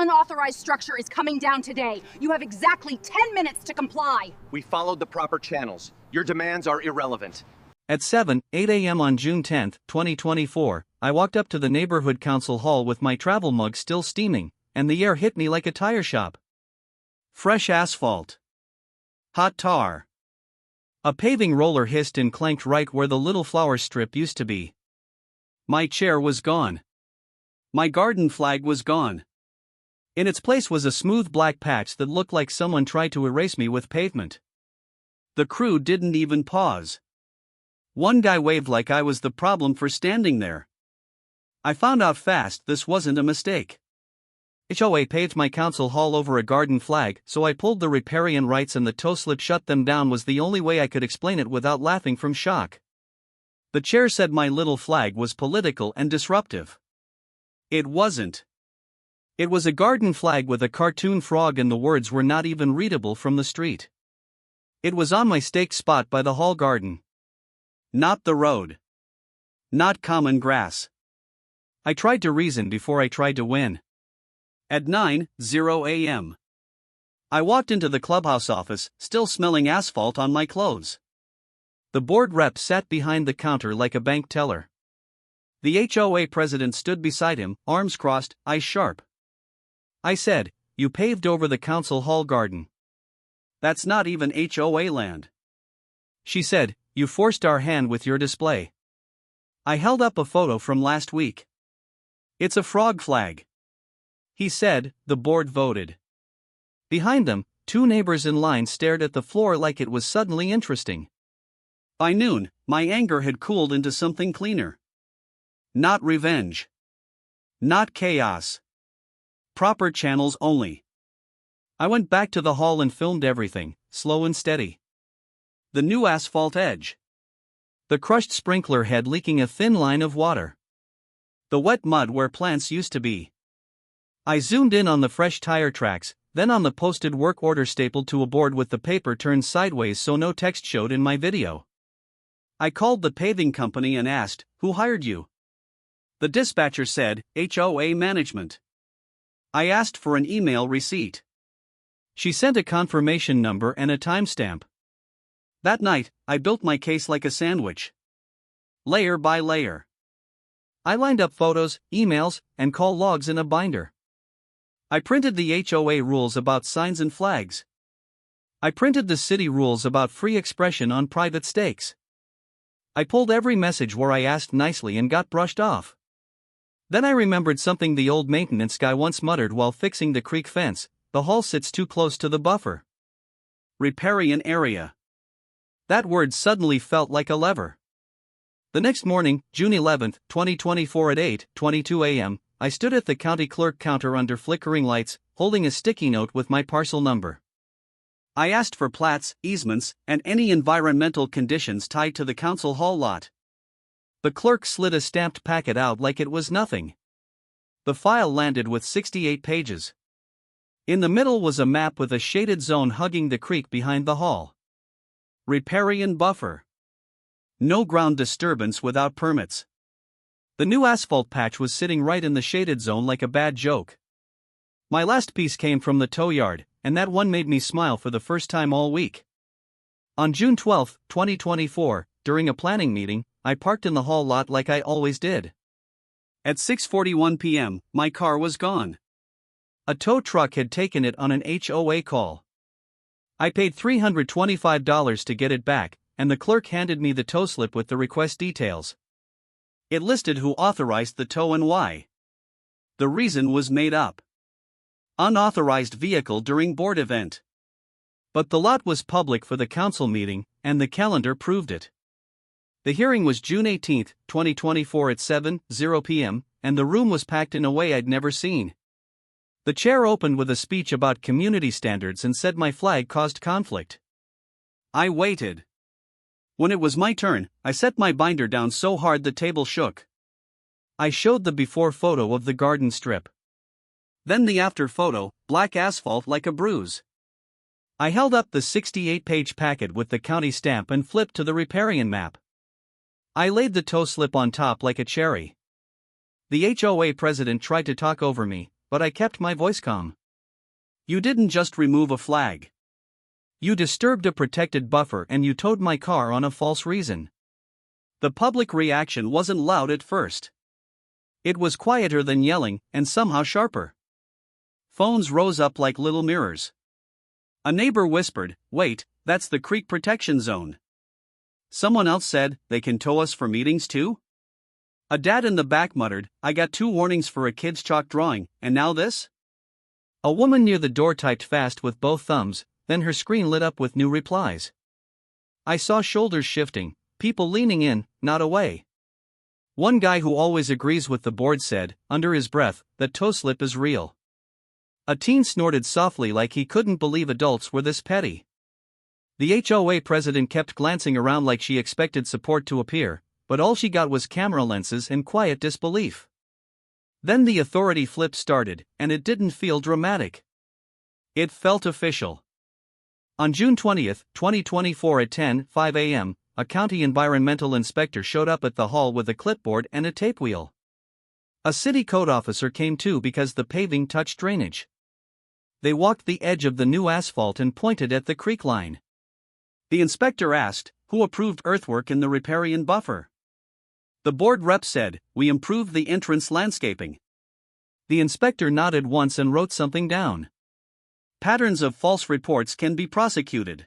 unauthorized structure is coming down today. You have exactly 10 minutes to comply. We followed the proper channels. Your demands are irrelevant. At 7:08 a.m. on June 10, 2024, I walked up to the neighborhood council hall with my travel mug still steaming, and the air hit me like a tire shop. Fresh asphalt. Hot tar. A paving roller hissed and clanked right where the little flower strip used to be. My chair was gone. My garden flag was gone. In its place was a smooth black patch that looked like someone tried to erase me with pavement. The crew didn't even pause. One guy waved like I was the problem for standing there. I found out fast this wasn't a mistake. HOA paved my council hall over a garden flag, so I pulled the riparian rights and the toe slip shut them down was the only way I could explain it without laughing from shock. The chair said my little flag was political and disruptive. It wasn't. It was a garden flag with a cartoon frog and the words were not even readable from the street. It was on my staked spot by the hall garden. Not the road. Not common grass. I tried to reason before I tried to win. At 9:00 a.m. I walked into the clubhouse office, still smelling asphalt on my clothes. The board rep sat behind the counter like a bank teller. The HOA president stood beside him, arms crossed, eyes sharp. I said, "You paved over the council hall garden. That's not even HOA land." She said, "You forced our hand with your display." I held up a photo from last week. It's a frog flag. He said. The board voted. Behind them, two neighbors in line stared at the floor like it was suddenly interesting. By noon, my anger had cooled into something cleaner. Not revenge. Not chaos. Proper channels only. I went back to the hall and filmed everything, slow and steady. The new asphalt edge. The crushed sprinkler head leaking a thin line of water. The wet mud where plants used to be. I zoomed in on the fresh tire tracks, then on the posted work order stapled to a board with the paper turned sideways so no text showed in my video. I called the paving company and asked, "Who hired you?" The dispatcher said, "HOA management." I asked for an email receipt. She sent a confirmation number and a timestamp. That night, I built my case like a sandwich. Layer by layer. I lined up photos, emails, and call logs in a binder. I printed the HOA rules about signs and flags. I printed the city rules about free expression on private stakes. I pulled every message where I asked nicely and got brushed off. Then I remembered something the old maintenance guy once muttered while fixing the creek fence: "The hall sits too close to the buffer." Riparian area. That word suddenly felt like a lever. The next morning, June 11, 2024 at 8:22 a.m., I stood at the county clerk counter under flickering lights, holding a sticky note with my parcel number. I asked for plats, easements, and any environmental conditions tied to the council hall lot. The clerk slid a stamped packet out like it was nothing. The file landed with 68 pages. In the middle was a map with a shaded zone hugging the creek behind the hall. Riparian buffer. No ground disturbance without permits. The new asphalt patch was sitting right in the shaded zone like a bad joke. My last piece came from the tow yard, and that one made me smile for the first time all week. On June 12, 2024, during a planning meeting, I parked in the hall lot like I always did. At 6:41 p.m., my car was gone. A tow truck had taken it on an HOA call. I paid $325 to get it back, and the clerk handed me the tow slip with the request details. It listed who authorized the tow and why. The reason was made up. Unauthorized vehicle during board event. But the lot was public for the council meeting, and the calendar proved it. The hearing was June 18, 2024 at 7:00 p.m., and the room was packed in a way I'd never seen. The chair opened with a speech about community standards and said my flag caused conflict. I waited. When it was my turn, I set my binder down so hard the table shook. I showed the before photo of the garden strip. Then the after photo, black asphalt like a bruise. I held up the 68-page packet with the county stamp and flipped to the riparian map. I laid the tow slip on top like a cherry. The HOA president tried to talk over me, but I kept my voice calm. You didn't just remove a flag. You disturbed a protected buffer and you towed my car on a false reason. The public reaction wasn't loud at first. It was quieter than yelling, and somehow sharper. Phones rose up like little mirrors. A neighbor whispered, "Wait, that's the creek protection zone." Someone else said, "They can tow us for meetings too?" A dad in the back muttered, "I got 2 warnings for a kid's chalk drawing, and now this?" A woman near the door typed fast with both thumbs, then her screen lit up with new replies. I saw shoulders shifting, people leaning in, not away. One guy who always agrees with the board said, under his breath, that toe slip is real. A teen snorted softly like he couldn't believe adults were this petty. The HOA president kept glancing around like she expected support to appear, but all she got was camera lenses and quiet disbelief. Then the authority flip started, and it didn't feel dramatic. It felt official. On June 20, 2024 at 10:05 a.m., a county environmental inspector showed up at the hall with a clipboard and a tape wheel. A city code officer came too because the paving touched drainage. They walked the edge of the new asphalt and pointed at the creek line. The inspector asked, "Who approved earthwork in the riparian buffer?" The board rep said, "We improved the entrance landscaping." The inspector nodded once and wrote something down. Patterns of false reports can be prosecuted.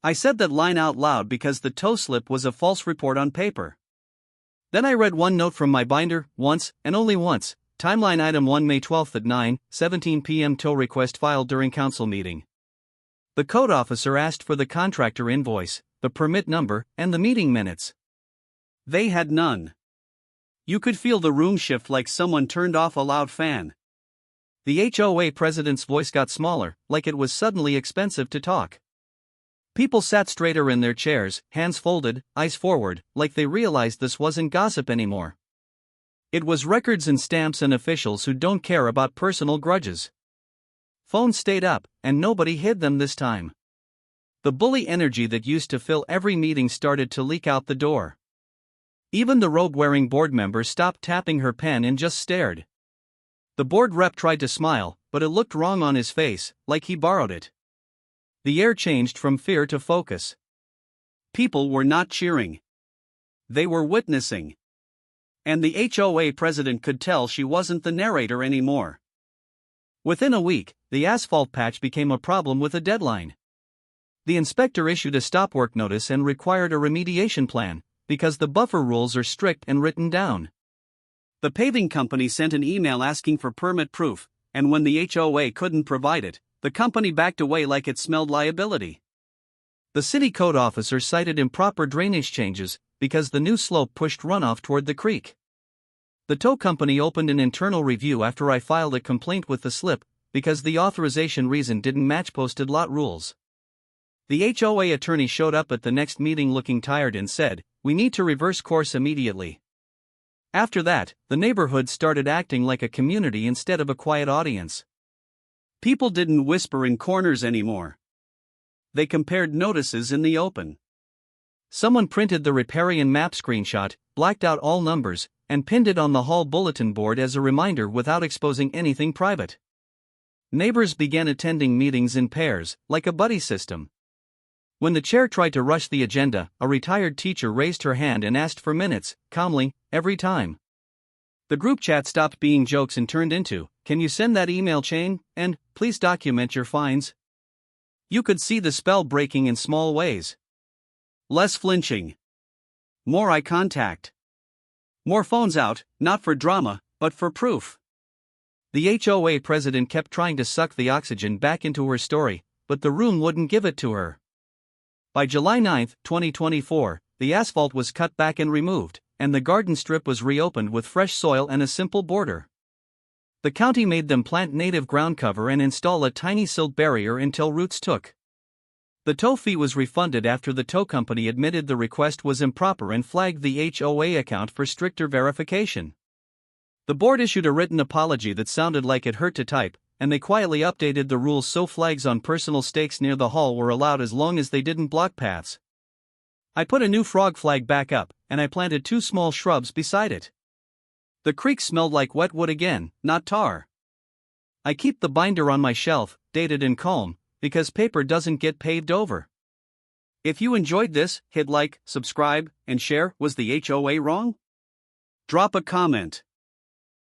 I said that line out loud because the toe slip was a false report on paper. Then I read one note from my binder, once, and only once. Timeline item 1 May 12 at 9:17 p.m. Tow request filed during council meeting. The code officer asked for the contractor invoice, the permit number, and the meeting minutes. They had none. You could feel the room shift like someone turned off a loud fan. The HOA president's voice got smaller, like it was suddenly expensive to talk. People sat straighter in their chairs, hands folded, eyes forward, like they realized this wasn't gossip anymore. It was records and stamps and officials who don't care about personal grudges. Phones stayed up, and nobody hid them this time. The bully energy that used to fill every meeting started to leak out the door. Even the robe-wearing board member stopped tapping her pen and just stared. The board rep tried to smile, but it looked wrong on his face, like he borrowed it. The air changed from fear to focus. People were not cheering. They were witnessing. And the HOA president could tell she wasn't the narrator anymore. Within a week, the asphalt patch became a problem with a deadline. The inspector issued a stop work notice and required a remediation plan, because the buffer rules are strict and written down. The paving company sent an email asking for permit proof, and when the HOA couldn't provide it, the company backed away like it smelled liability. The city code officer cited improper drainage changes because the new slope pushed runoff toward the creek. The tow company opened an internal review after I filed a complaint with the slip because the authorization reason didn't match posted lot rules. The HOA attorney showed up at the next meeting looking tired and said, "We need to reverse course immediately." After that, the neighborhood started acting like a community instead of a quiet audience. People didn't whisper in corners anymore. They compared notices in the open. Someone printed the Riparian map screenshot, blacked out all numbers, and pinned it on the hall bulletin board as a reminder without exposing anything private. Neighbors began attending meetings in pairs, like a buddy system. When the chair tried to rush the agenda, a retired teacher raised her hand and asked for minutes, calmly, every time. The group chat stopped being jokes and turned into, "Can you send that email chain, and please document your fines?" You could see the spell breaking in small ways. Less flinching. More eye contact. More phones out, not for drama, but for proof. The HOA president kept trying to suck the oxygen back into her story, but the room wouldn't give it to her. By July 9, 2024, the asphalt was cut back and removed, and the garden strip was reopened with fresh soil and a simple border. The county made them plant native ground cover and install a tiny silt barrier until roots took. The tow fee was refunded after the tow company admitted the request was improper and flagged the HOA account for stricter verification. The board issued a written apology that sounded like it hurt to type, and they quietly updated the rules so flags on personal stakes near the hall were allowed as long as they didn't block paths. I put a new frog flag back up, and I planted 2 small shrubs beside it. The creek smelled like wet wood again, not tar. I keep the binder on my shelf, dated and calm, because paper doesn't get paved over. If you enjoyed this, hit like, subscribe, and share. Was the HOA wrong? Drop a comment.